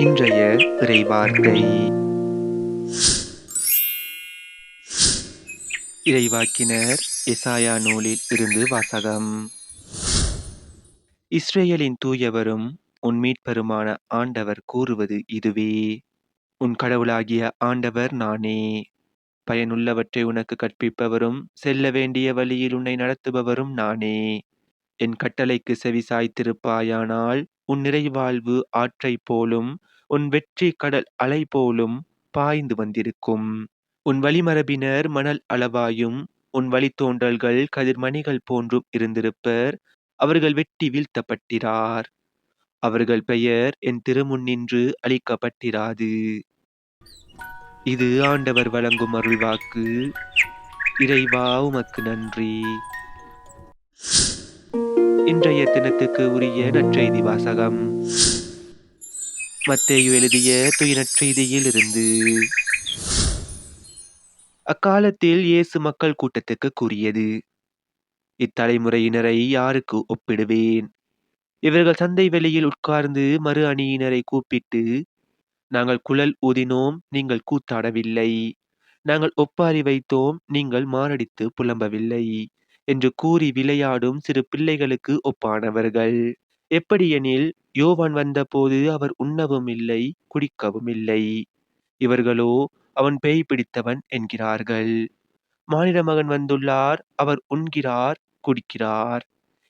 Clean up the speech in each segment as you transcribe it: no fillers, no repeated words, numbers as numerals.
இன்றைய இறைவார்த்தை இறைவாக்கினர் எசாயா நூலில் இருந்து வாசகம். இஸ்ரேலின் தூயவரும் உன் மீட்பருமான ஆண்டவர் கூறுவது இதுவே: உன் கடவுளாகிய ஆண்டவர் நானே. பயனுள்ளவற்றை உனக்கு கற்பிப்பவரும் செல்ல வேண்டிய வழியில் உன்னை நடத்துபவரும் நானே. என் கட்டளைக்கு செவி சாய்த்திருப்பாயானால் உன் நிறைவாழ்வு ஆற்றை போலும் உன் வெற்றி கடல் அலை போலும் பாய்ந்து வந்திருக்கும். உன் வழிமரபினர் மணல் அளவாயும் உன் வழித்தோன்றல்கள் கதிர்மணிகள் போன்றும் இருந்திருப்பர். அவர்கள் வெட்டி வீழ்த்தப்பட்டிரார். அவர்கள் பெயர் என் திருமுன்னின்று அழிக்கப்பட்டிராது. இது ஆண்டவர் வழங்கும் அருள்வாக்கு. இறைவா, உமக்கு நன்றி. இன்றைய தினத்துக்கு உரிய நற்செய்தி வாசகம். மத்தேயு எழுதிய தூய நற்செய்தியில் இருந்து. அக்காலத்தில் இயேசு மக்கள் கூட்டத்துக்கு கூறியது: இத்தலைமுறையினரை யாருக்கு ஒப்பிடுவேன்? இவர்கள் சந்தை வெளியில் உட்கார்ந்து மறு அணியினரை கூப்பிட்டு, நாங்கள் குழல் ஊதினோம், நீங்கள் கூத்தாடவில்லை. நாங்கள் ஒப்பாரி வைத்தோம், நீங்கள் மாரடித்து புலம்பவில்லை என்று கூறி விளையாடும் சிறு பிள்ளைகளுக்கு ஒப்பானவர்கள். எப்படியெனில், யோவான் வந்தபோது அவர் உண்ணவும் இல்லை, குடிக்கவும் இல்லை. இவர்களோ அவன் பேய் பிடித்தவன் என்கிறார்கள். மானிட மகன் வந்துள்ளார், அவர் உண்கிறார், குடிக்கிறார்.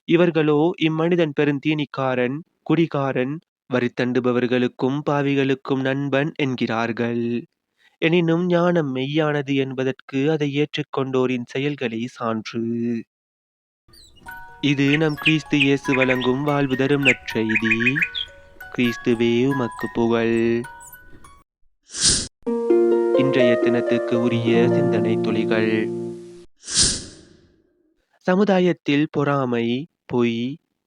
இவர்களோ இம்மனிதன் பெருந்தீனிக்காரன், குடிகாரன், வரி தண்டுபவர்களுக்கும் பாவிகளுக்கும் நண்பன் என்கிறார்கள். எனினும் ஞானம் மெய்யானது என்பதற்கு அதை ஏற்றுக்கொண்டோரின் செயல்களே சான்று. இது நம் கிறிஸ்து இயேசு வழங்கும் வாழ்வு தரும் நற்செய்தி. கிறிஸ்துவே, உமக்கு புகழ். இன்றைய தினத்துக்கு உரிய சிந்தனை துளிகள். சமுதாயத்தில் பொறாமை, பொய்,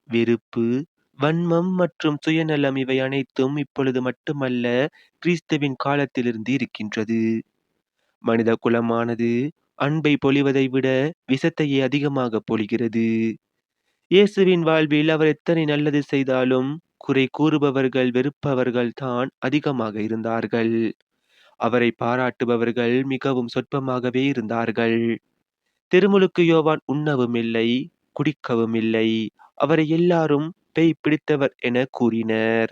வெறுப்பு, வன்மம் மற்றும் சுயநலம் இவை அனைத்தும் இப்பொழுது மட்டுமல்ல, கிறிஸ்துவின் காலத்திலிருந்து இருக்கின்றது. மனித குலமானது அன்பை பொழிவதை விட விஷத்தையே அதிகமாக பொழிகிறது. இயேசுவின் வாழ்வில் அவர் எத்தனை நல்லது செய்தாலும் குறை கூறுபவர்கள், வெறுப்பவர்கள் தான் அதிகமாக இருந்தார்கள். அவரை பாராட்டுபவர்கள் மிகவும் சொற்பமாகவே இருந்தார்கள். திருமுழுக்கு யோவான் உண்ணவும் இல்லை, குடிக்கவும் இல்லை. அவரை எல்லாரும் பேய் பிடித்தவர் என கூறினர்.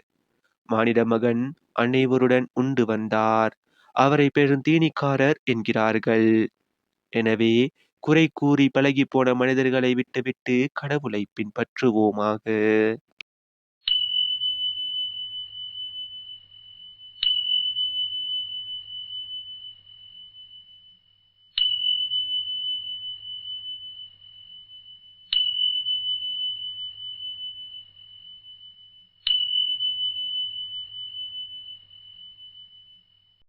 மானிட மகன் அனைவருடன் உண்டு வந்தார். அவரை பெருந்தீனிக்காரர் என்கிறார்கள். எனவே குறை கூறி பழகி போன மனிதர்களை விட்டுவிட்டு கடவுளை பின்பற்றுவோமாக.